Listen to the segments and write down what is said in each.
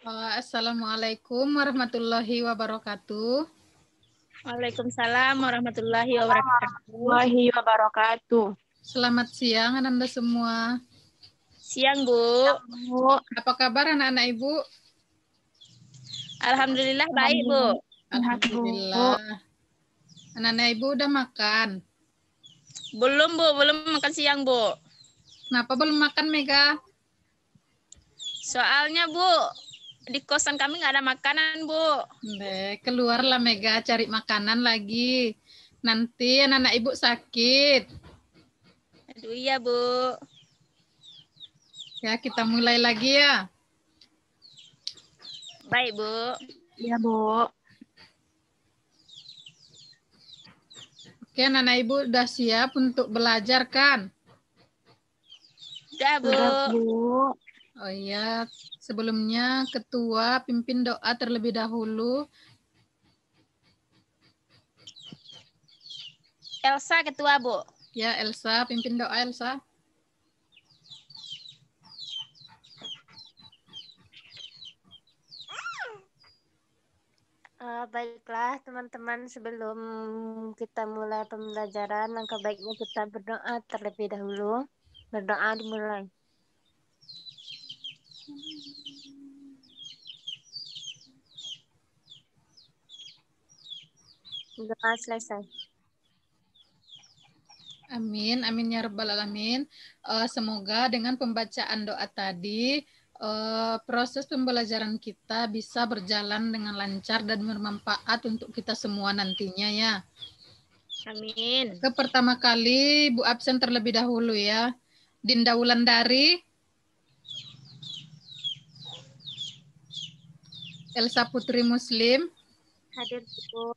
Assalamualaikum warahmatullahi wabarakatuh. Waalaikumsalam warahmatullahi wabarakatuh. Warahmatullahi wabarakatuh. Selamat siang Anda semua. Siang, Bu. Apa kabar anak-anak Ibu? Alhamdulillah baik, Bu. Alhamdulillah. Anak-anak Ibu udah makan? Belum, Bu. Belum makan siang, Bu. Kenapa belum makan, Mega? Soalnya, Bu, di kosan kami nggak ada makanan, Bu. Keluarlah Mega cari makanan lagi. Nanti anak-anak Ibu sakit. Aduh, iya, Bu. Ya, kita mulai lagi ya. Baik, Bu. Iya, Bu. Oke, anak-anak Ibu udah siap untuk belajar kan? Udah, Bu. Sudah, Bu. Oh iya, sebelumnya Ketua pimpin doa terlebih dahulu. Elsa ketua, Bu. Ya, Elsa, pimpin doa Elsa. Baiklah teman-teman, sebelum kita mulai pembelajaran, langkah baiknya kita berdoa terlebih dahulu. Berdoa dimulai. Doa selesai. Amin, amin ya rabbal alamin. Semoga dengan pembacaan doa tadi, proses pembelajaran kita bisa berjalan dengan lancar dan bermanfaat untuk kita semua nantinya ya. Amin. Pertama kali Bu absen terlebih dahulu ya. Dinda Wulandari, Elsa Putri Muslim, Hadir, Bu.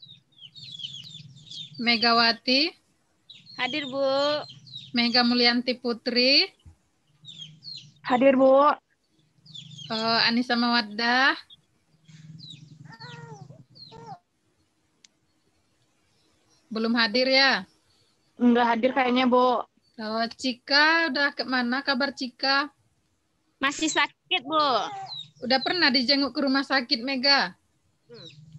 Megawati, Hadir, Bu. Mega Mulyanti Putri, Hadir, Bu. Anissa Mawaddah, belum hadir ya? Enggak hadir kayaknya, Bu. Cika, udah kemana kabar Cika? Masih sakit, Bu. Udah pernah dijenguk ke rumah sakit, Mega?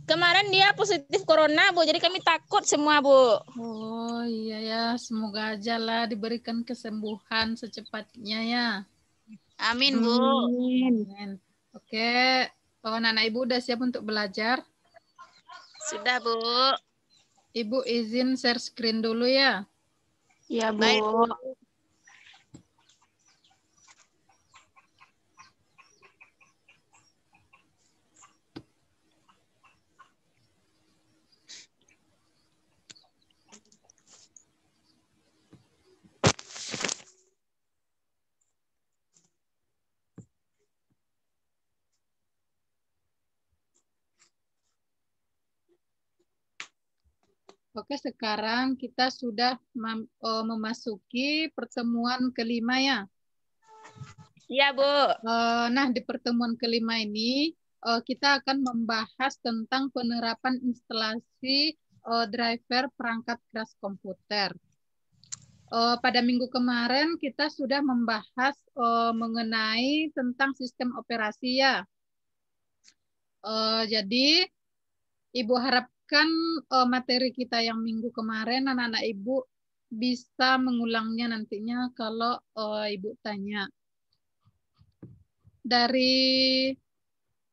Kemarin dia positif corona, Bu. Jadi kami takut semua, Bu. Oh iya ya, semoga aja lah diberikan kesembuhan secepatnya ya. Amin, Bu. Amin. Oke, anak-anak Ibu udah siap untuk belajar? Sudah, Bu. Ibu izin share screen dulu ya. Iya, Bu. Baik, Bu. Oke, sekarang kita sudah memasuki pertemuan kelima ya. Iya, Bu. Nah, di pertemuan kelima ini kita akan membahas tentang penerapan instalasi driver perangkat keras komputer. Pada minggu kemarin kita sudah membahas mengenai tentang sistem operasi ya. Jadi Ibu harapkan materi kita yang minggu kemarin anak-anak Ibu bisa mengulangnya nantinya kalau Ibu tanya. Dari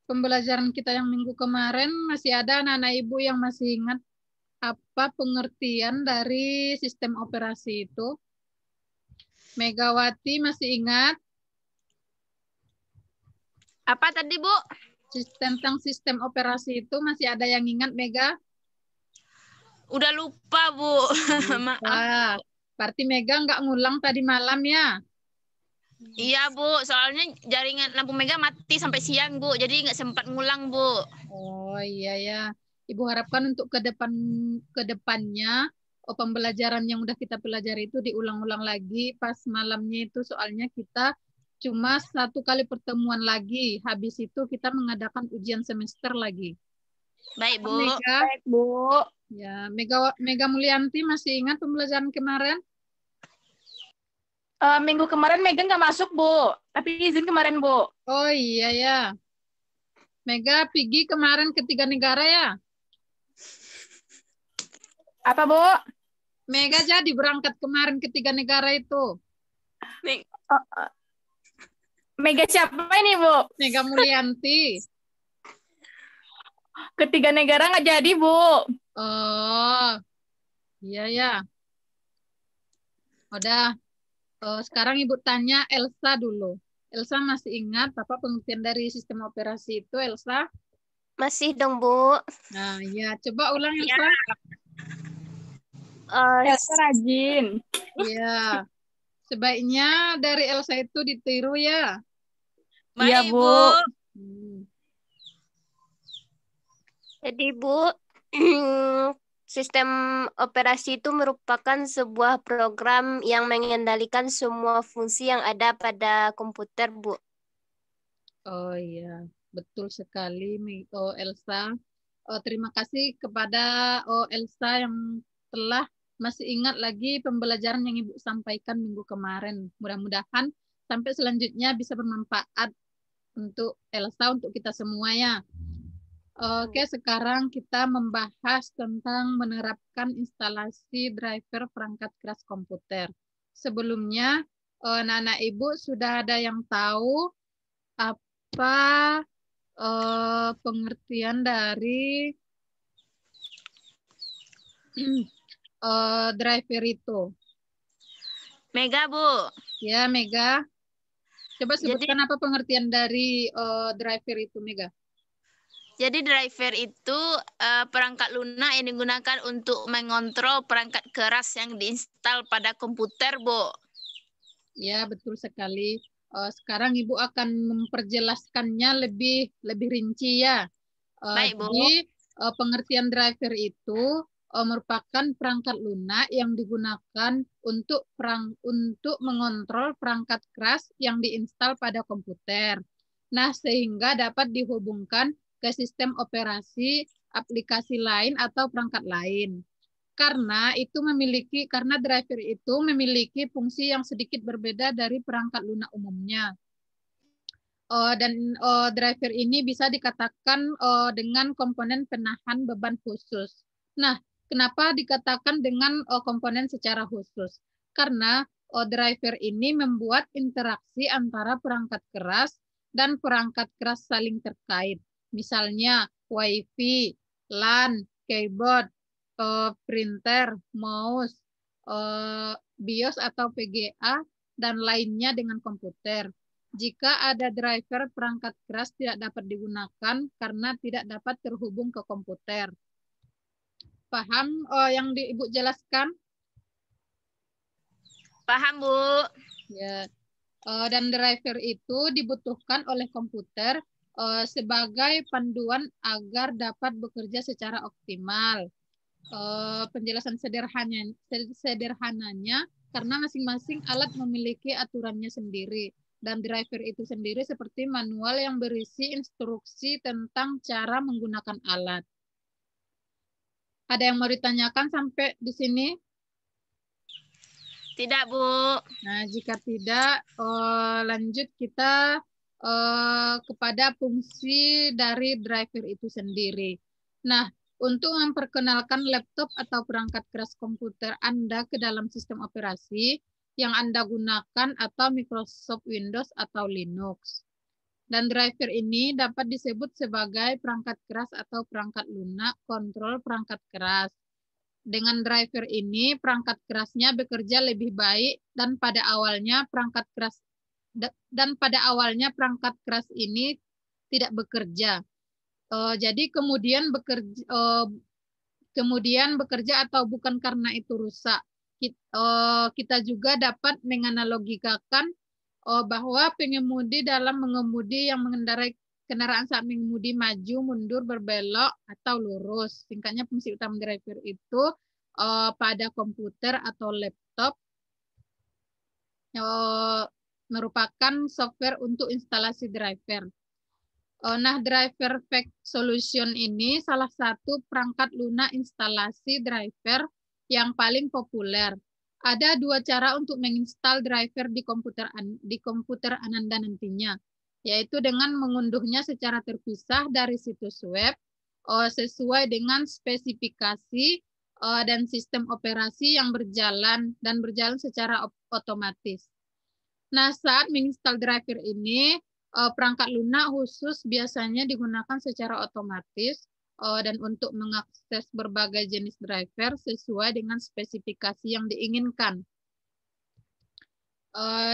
pembelajaran kita yang minggu kemarin masih ada anak-anak Ibu yang masih ingat apa pengertian dari sistem operasi itu? Megawati masih ingat? Apa tadi, Bu? Tentang sistem operasi itu masih ada yang ingat, Mega? Udah lupa, Bu. Maaf. Berarti Mega nggak ngulang tadi malam ya? Iya, Bu. Soalnya jaringan lampu Mega mati sampai siang, Bu. Jadi nggak sempat ngulang, Bu. Oh iya ya. Ibu harapkan untuk kedepannya pembelajaran yang udah kita pelajari itu diulang-ulang lagi pas malamnya itu soalnya kita cuma satu kali pertemuan lagi. Habis itu kita mengadakan ujian semester lagi. Baik, Bu. Mega. Baik, Bu. Ya, Mega Mulyanti masih ingat pembelajaran kemarin? Minggu kemarin Mega nggak masuk, Bu. Tapi izin kemarin, Bu. Oh iya ya. Mega pergi kemarin ke 3 negara ya? Apa, Bu? Mega jadi berangkat kemarin ke 3 negara itu. Mega siapa ini, Bu? Mega Mulyanti. Ke 3 negara nggak jadi, Bu. Oh, iya ya. Udah. Sekarang Ibu tanya Elsa dulu. Elsa masih ingat apa pengertian dari sistem operasi itu, Elsa? Masih dong, Bu. Nah, ya. Coba ulang, Ya. Elsa. Elsa rajin. Iya. Sebaiknya dari Elsa itu ditiru ya. Iya, Baik, Bu. Hmm. Jadi, Bu, sistem operasi itu merupakan sebuah program yang mengendalikan semua fungsi yang ada pada komputer, Bu. Oh iya, betul sekali, Elsa. Terima kasih kepada Elsa yang telah masih ingat lagi pembelajaran yang Ibu sampaikan minggu kemarin. Mudah-mudahan sampai selanjutnya bisa bermanfaat untuk Elsa, untuk kita semua ya. Oke, sekarang kita membahas tentang menerapkan instalasi driver perangkat keras komputer. Sebelumnya, anak-anak Ibu sudah ada yang tahu apa pengertian dari driver itu. Mega, Bu. Ya, Mega. Coba Jadi sebutkan apa pengertian dari driver itu, Mega. Jadi driver itu perangkat lunak yang digunakan untuk mengontrol perangkat keras yang diinstal pada komputer, Bu. Ya, betul sekali. Sekarang Ibu akan memperjelaskannya lebih rinci ya. Baik, Bu. Jadi pengertian driver itu merupakan perangkat lunak yang digunakan untuk mengontrol perangkat keras yang diinstal pada komputer. Nah, sehingga dapat dihubungkan ke sistem operasi aplikasi lain atau perangkat lain. Karena driver itu memiliki fungsi yang sedikit berbeda dari perangkat lunak umumnya. Dan driver ini bisa dikatakan dengan komponen penahan beban khusus. Nah, kenapa dikatakan dengan komponen secara khusus? Karena driver ini membuat interaksi antara perangkat keras dan perangkat keras saling terkait. Misalnya WiFi, LAN, keyboard, printer, mouse, BIOS atau PGA, dan lainnya dengan komputer. Jika ada driver perangkat keras tidak dapat digunakan karena tidak dapat terhubung ke komputer. Paham yang Ibu jelaskan? Paham, Bu. Ya. Dan driver itu dibutuhkan oleh komputer sebagai panduan agar dapat bekerja secara optimal. Penjelasan sederhananya karena masing-masing alat memiliki aturannya sendiri. Dan driver itu sendiri seperti manual yang berisi instruksi tentang cara menggunakan alat. Ada yang mau ditanyakan sampai di sini? Tidak, Bu. Nah, jika tidak, lanjut kita kepada fungsi dari driver itu sendiri. Nah, untuk memperkenalkan laptop atau perangkat keras komputer Anda ke dalam sistem operasi yang Anda gunakan atau Microsoft Windows atau Linux. Dan driver ini dapat disebut sebagai perangkat keras atau perangkat lunak kontrol perangkat keras. Dengan driver ini, perangkat kerasnya bekerja lebih baik dan pada awalnya perangkat keras ini tidak bekerja. Jadi kemudian bekerja atau bukan karena itu rusak. Kita juga dapat menganalogikakan bahwa pengemudi dalam mengemudi yang mengendarai kendaraan saat mengemudi maju, mundur, berbelok, atau lurus. Singkatnya fungsi utama driver itu pada komputer atau laptop merupakan software untuk instalasi driver. Nah, driver pack solution ini salah satu perangkat lunak instalasi driver yang paling populer. Ada dua cara untuk menginstal driver di komputer Ananda nantinya. yaitu dengan mengunduhnya secara terpisah dari situs web sesuai dengan spesifikasi dan sistem operasi yang berjalan secara otomatis. Nah, saat menginstal driver ini, perangkat lunak khusus biasanya digunakan secara otomatis dan untuk mengakses berbagai jenis driver sesuai dengan spesifikasi yang diinginkan.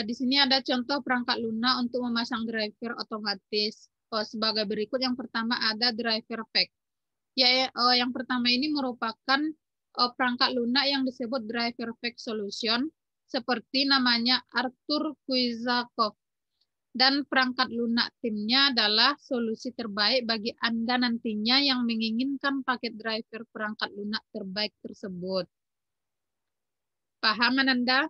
Di sini ada contoh perangkat lunak untuk memasang driver otomatis. Sebagai berikut, yang pertama ada driver pack. Yang pertama ini merupakan perangkat lunak yang disebut driver pack solution, seperti namanya Arthur Kuzakov. Dan perangkat lunak timnya adalah solusi terbaik bagi Anda nantinya yang menginginkan paket driver perangkat lunak terbaik tersebut. Paham Anda?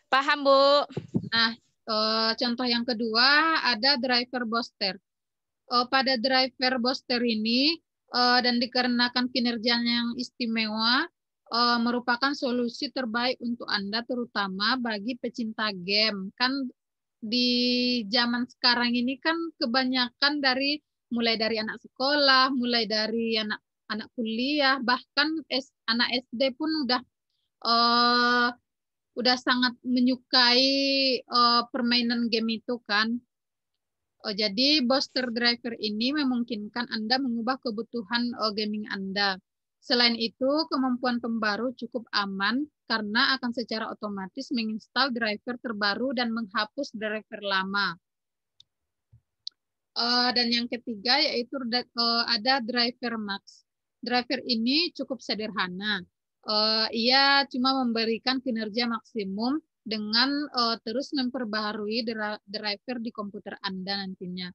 Paham, Bu. Nah, contoh yang kedua ada driver booster. Pada driver booster ini dan dikarenakan kinerjanya yang istimewa, merupakan solusi terbaik untuk Anda terutama bagi pecinta game. Kan di zaman sekarang ini kan kebanyakan mulai dari anak sekolah, mulai dari anak kuliah, bahkan anak SD pun udah sangat menyukai permainan game itu kan. Jadi booster driver ini memungkinkan Anda mengubah kebutuhan gaming Anda. Selain itu, kemampuan pembaru cukup aman karena akan secara otomatis menginstal driver terbaru dan menghapus driver lama. Dan yang ketiga yaitu ada driver max. Driver ini cukup sederhana. Ia cuma memberikan kinerja maksimum dengan terus memperbaharui driver di komputer Anda nantinya.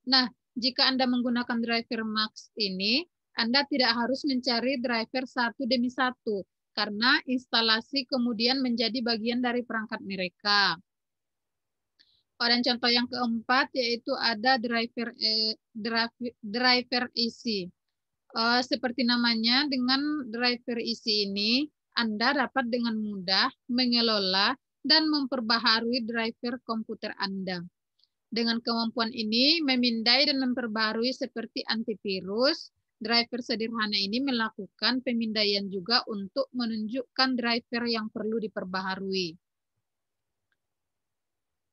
Nah, jika Anda menggunakan driver max ini, Anda tidak harus mencari driver satu demi satu, karena instalasi kemudian menjadi bagian dari perangkat mereka. Dan contoh yang keempat yaitu ada driver easy. Seperti namanya, dengan driver easy ini Anda dapat dengan mudah mengelola dan memperbaharui driver komputer Anda. Dengan kemampuan ini, memindai dan memperbaharui seperti antivirus, driver sederhana ini melakukan pemindaian juga untuk menunjukkan driver yang perlu diperbaharui.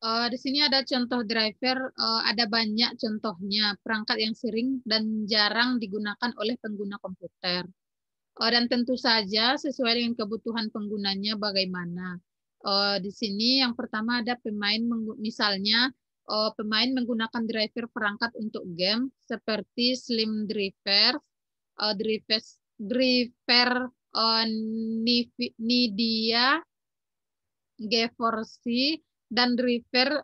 Di sini ada contoh driver, ada banyak contohnya, perangkat yang sering dan jarang digunakan oleh pengguna komputer. Dan tentu saja sesuai dengan kebutuhan penggunanya bagaimana. Di sini yang pertama ada misalnya pemain menggunakan driver perangkat untuk game seperti Slim Driver, driver Nvidia, GeForce, dan driver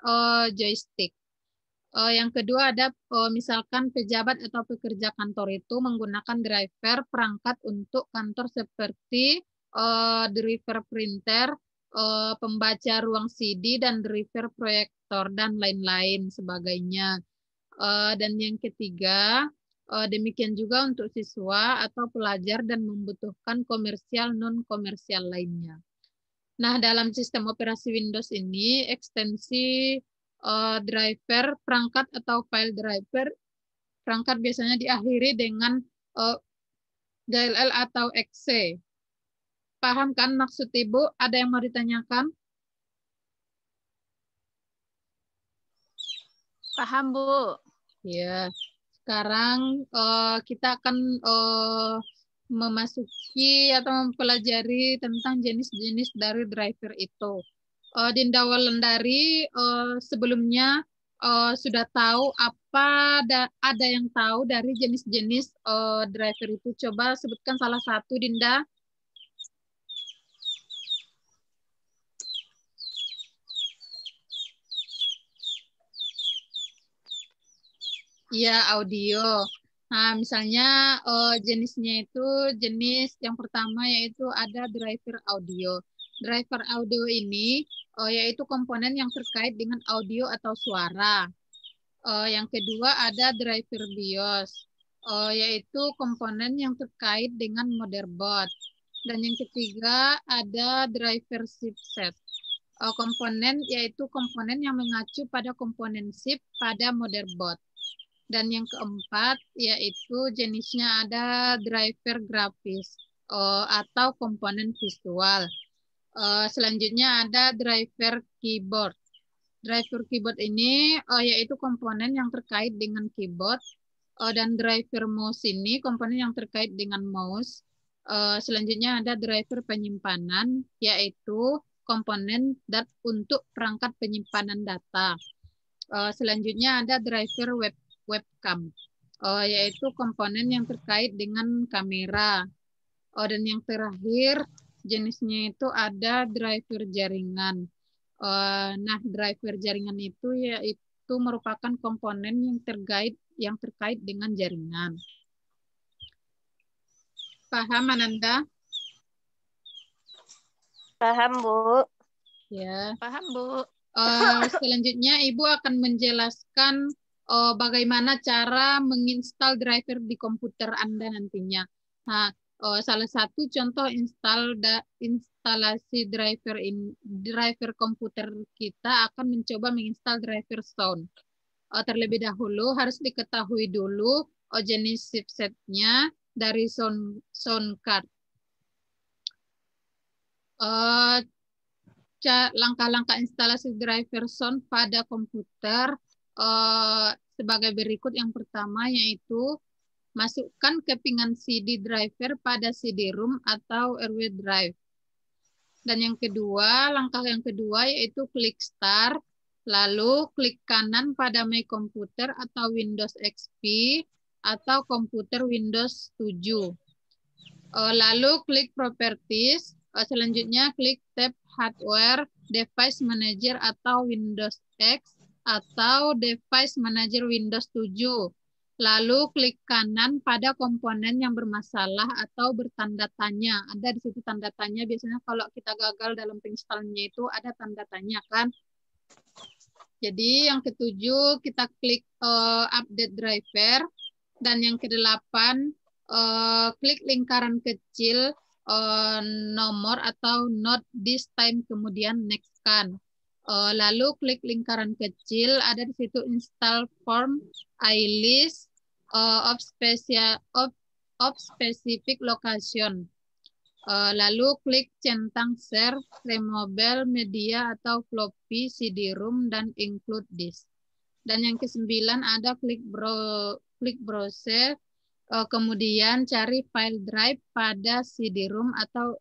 joystick. Yang kedua ada misalkan pejabat atau pekerja kantor itu menggunakan driver perangkat untuk kantor seperti driver printer, pembaca ruang CD, dan driver proyektor, dan lain-lain sebagainya. Dan yang ketiga, demikian juga untuk siswa atau pelajar dan membutuhkan komersial non-komersial lainnya. Nah, dalam sistem operasi Windows ini, ekstensi driver perangkat atau file driver perangkat biasanya diakhiri dengan DLL atau exe. Paham kan maksud Ibu? Ada yang mau ditanyakan? Paham, Bu. Ya, sekarang kita akan memasuki atau mempelajari tentang jenis-jenis dari driver itu. Dinda Wulandari sebelumnya sudah tahu ada yang tahu dari jenis-jenis driver itu. Coba sebutkan salah satu, Dinda. Iya, audio. Nah, misalnya jenisnya itu jenis yang pertama yaitu ada driver audio. Driver audio ini yaitu komponen yang terkait dengan audio atau suara. Yang kedua ada driver BIOS, yaitu komponen yang terkait dengan motherboard. Dan yang ketiga ada driver chipset. komponen yaitu komponen yang mengacu pada komponen SIP pada motherboard. Dan yang keempat yaitu jenisnya ada driver grafis atau komponen visual. Selanjutnya ada driver keyboard. Driver keyboard ini yaitu komponen yang terkait dengan keyboard, dan driver mouse ini komponen yang terkait dengan mouse. Selanjutnya ada driver penyimpanan, yaitu komponen untuk perangkat penyimpanan data. Selanjutnya ada driver webcam, yaitu komponen yang terkait dengan kamera. Dan yang terakhir jenisnya itu ada driver jaringan. Nah, driver jaringan itu yaitu merupakan komponen yang terkait dengan jaringan. Paham, Ananda? Paham, Bu. Ya. Paham, Bu. Selanjutnya Ibu akan menjelaskan bagaimana cara menginstal driver di komputer Anda nantinya. Nah, salah satu contoh instalasi driver komputer kita akan mencoba menginstal driver sound. Terlebih dahulu harus diketahui dulu jenis chipsetnya dari sound card. Langkah-langkah instalasi driver sound pada komputer sebagai berikut. Yang pertama yaitu masukkan kepingan CD driver pada CD-ROM atau RW drive. Dan yang kedua, langkah yang kedua yaitu klik start, lalu klik kanan pada My Computer atau Windows XP atau komputer Windows 7. Lalu klik Properties, selanjutnya klik tab Hardware, Device Manager atau Windows X atau Device Manager Windows 7. Lalu klik kanan pada komponen yang bermasalah atau bertanda tanya. Ada di situ tanda tanya, biasanya kalau kita gagal dalam penginstalnya itu ada tanda tanya kan. Jadi yang ketujuh kita klik update driver. Dan yang kedelapan klik lingkaran kecil nomor atau not this time, kemudian next kan. Lalu klik lingkaran kecil, ada di situ install form iList of specific location. Lalu klik centang share, removable media atau floppy, CD-ROM, dan include disk. Dan yang kesembilan ada klik browser, kemudian cari file drive pada CD-ROM atau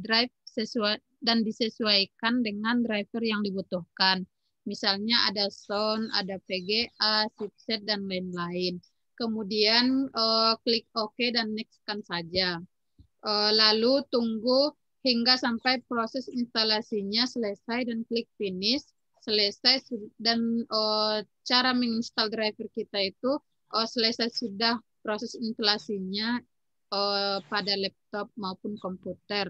drive sesuai dan disesuaikan dengan driver yang dibutuhkan. Misalnya ada sound, ada VGA, chipset, dan lain-lain. Kemudian klik OK dan next-kan saja. Lalu tunggu hingga sampai proses instalasinya selesai dan klik finish. Selesai dan cara menginstal driver kita itu selesai sudah proses instalasinya pada laptop maupun komputer.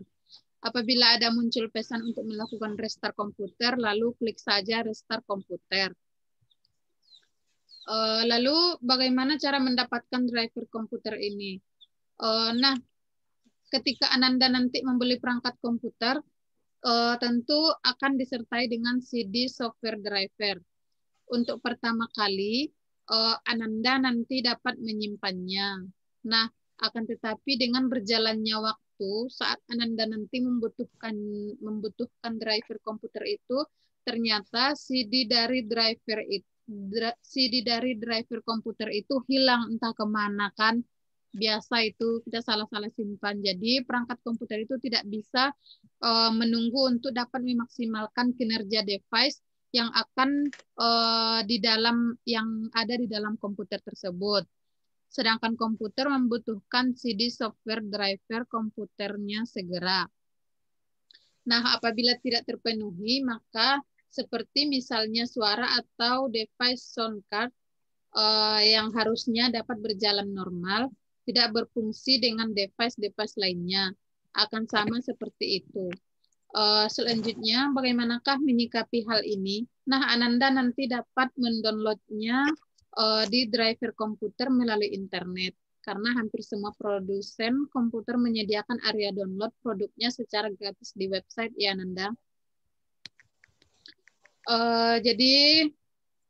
Apabila ada muncul pesan untuk melakukan restart komputer, lalu klik saja restart komputer. Lalu bagaimana cara mendapatkan driver komputer ini? Nah, ketika Ananda nanti membeli perangkat komputer, tentu akan disertai dengan CD software driver. Untuk pertama kali, Ananda nanti dapat menyimpannya. Nah, akan tetapi dengan berjalannya waktu, saat Ananda nanti membutuhkan driver komputer itu, ternyata CD dari driver komputer itu hilang entah kemana kan. Biasa itu kita salah-salah simpan. Jadi perangkat komputer itu tidak bisa menunggu untuk dapat memaksimalkan kinerja device yang akan yang ada di dalam komputer tersebut. Sedangkan komputer membutuhkan CD software driver komputernya segera. Nah, apabila tidak terpenuhi, maka seperti misalnya suara atau device sound card yang harusnya dapat berjalan normal, tidak berfungsi dengan device-device lainnya. Akan sama seperti itu. Selanjutnya, bagaimanakah menyikapi hal ini? Nah, Ananda nanti dapat mendownloadnya di driver komputer melalui internet. Karena hampir semua produsen komputer menyediakan area download produknya secara gratis di website ya, Ananda. Jadi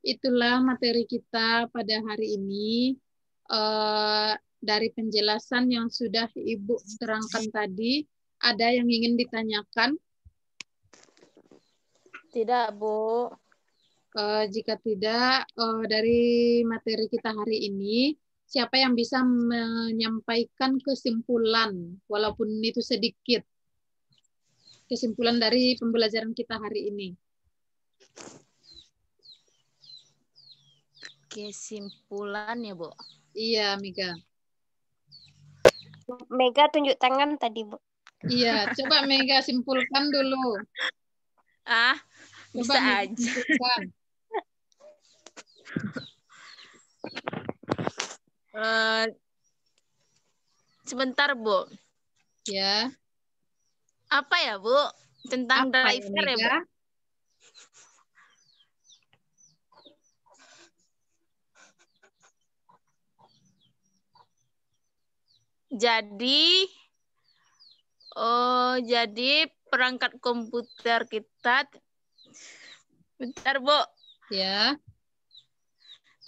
itulah materi kita pada hari ini. Dari penjelasan yang sudah Ibu terangkan tadi, ada yang ingin ditanyakan? Tidak, Bu. Jika tidak, dari materi kita hari ini, siapa yang bisa menyampaikan kesimpulan, walaupun itu sedikit, kesimpulan dari pembelajaran kita hari ini? Kesimpulan ya, Bu. Iya, Mega. Mega tunjuk tangan tadi, Bu. Iya, coba Mega simpulkan dulu. Bisa Mega aja. simpulkan. Sebentar, Bu. Ya. Apa ya, Bu? Tentang Apa ya, driver ya, Bu? Mega? Jadi perangkat komputer kita, bentar, Bu. Ya.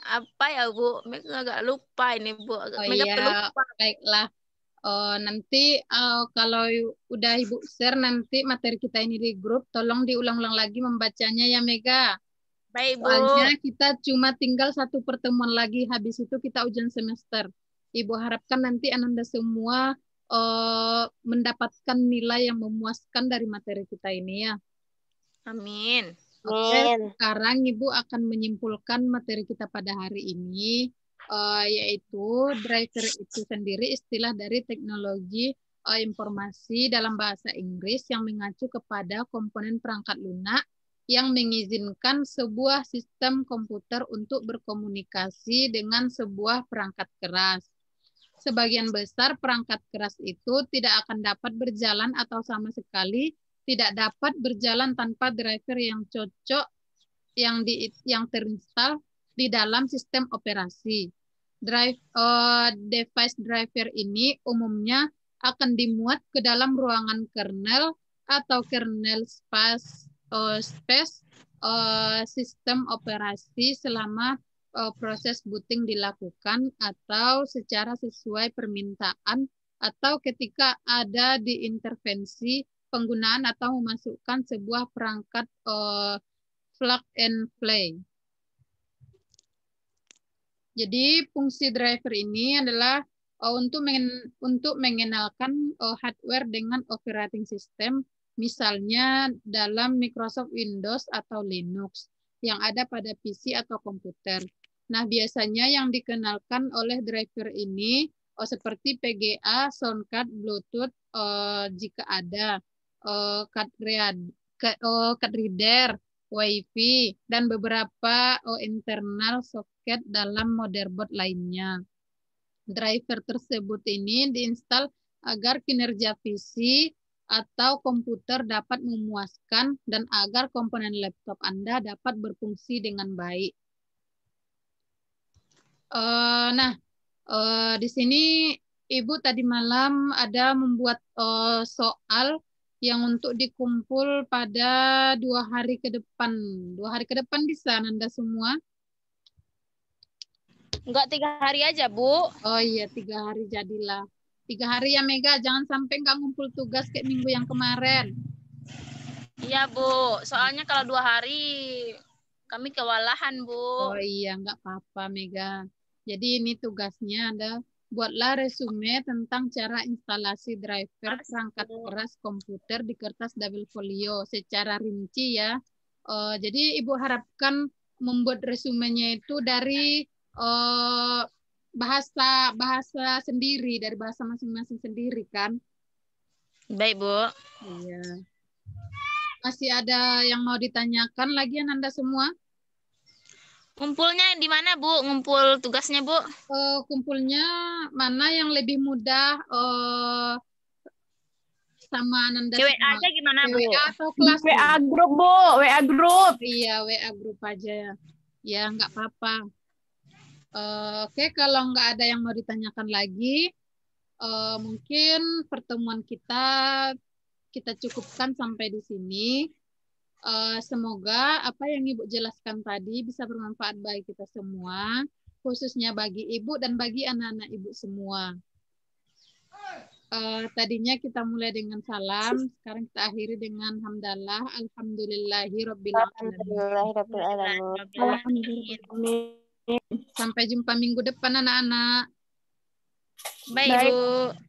Apa ya, Bu? Mega agak lupa ini, Bu. Mega iya, pelupa. baiklah. Nanti kalau udah Ibu share nanti materi kita ini di grup, tolong diulang-ulang lagi membacanya ya, Mega. Baik, Bu. Soalnya kita cuma tinggal 1 pertemuan lagi, habis itu kita ujian semester. Ibu harapkan nanti Ananda semua mendapatkan nilai yang memuaskan dari materi kita ini ya. Amin. Oke, sekarang Ibu akan menyimpulkan materi kita pada hari ini, yaitu driver itu sendiri istilah dari teknologi informasi dalam bahasa Inggris yang mengacu kepada komponen perangkat lunak yang mengizinkan sebuah sistem komputer untuk berkomunikasi dengan sebuah perangkat keras. Sebagian besar perangkat keras itu tidak akan dapat berjalan atau sama sekali tidak dapat berjalan tanpa driver yang cocok yang terinstall di dalam sistem operasi. Device driver ini umumnya akan dimuat ke dalam ruangan kernel atau kernel space sistem operasi selama proses booting dilakukan atau secara sesuai permintaan atau ketika ada diintervensi penggunaan atau memasukkan sebuah perangkat plug and play. Jadi fungsi driver ini adalah untuk mengenalkan hardware dengan operating system, misalnya dalam Microsoft Windows atau Linux yang ada pada PC atau komputer. Nah, biasanya yang dikenalkan oleh driver ini seperti PGA, soundcard, Bluetooth jika ada, card reader, Wi-Fi, dan beberapa internal socket dalam motherboard lainnya. Driver tersebut ini diinstal agar kinerja PC atau komputer dapat memuaskan dan agar komponen laptop Anda dapat berfungsi dengan baik. Di sini Ibu tadi malam ada membuat soal yang untuk dikumpul pada 2 hari ke depan. 2 hari ke depan bisa Anda semua? Enggak 3 hari aja, Bu. Oh iya, 3 hari jadilah. 3 hari ya, Mega. Jangan sampai nggak ngumpul tugas kayak minggu yang kemarin. Iya, Bu. Soalnya kalau 2 hari kami kewalahan, Bu. Oh iya, nggak apa-apa, Mega. Jadi ini tugasnya ada buatlah resume tentang cara instalasi driver perangkat keras komputer di kertas double folio secara rinci ya. Jadi Ibu harapkan membuat resumenya itu dari bahasa sendiri, dari bahasa masing-masing sendiri kan? Baik, Bu. Iya. Masih ada yang mau ditanyakan lagi Anda semua? Ngumpulnya di mana, Bu? Ngumpul tugasnya, Bu? Kumpulnya mana yang lebih mudah sama Ananda WA semua? aja gimana, Bu? WA atau kelas? WA grup, Bu. WA grup. Iya, WA grup aja ya. Ya, nggak apa-apa. Oke, kalau nggak ada yang mau ditanyakan lagi, mungkin pertemuan kita cukupkan sampai di sini. Semoga apa yang Ibu jelaskan tadi bisa bermanfaat bagi kita semua, khususnya bagi Ibu dan bagi anak-anak Ibu semua. Tadinya kita mulai dengan salam, sekarang kita akhiri dengan hamdalah, alhamdulillahirabbil alamin. Sampai jumpa minggu depan anak-anak. Baik, Ibu.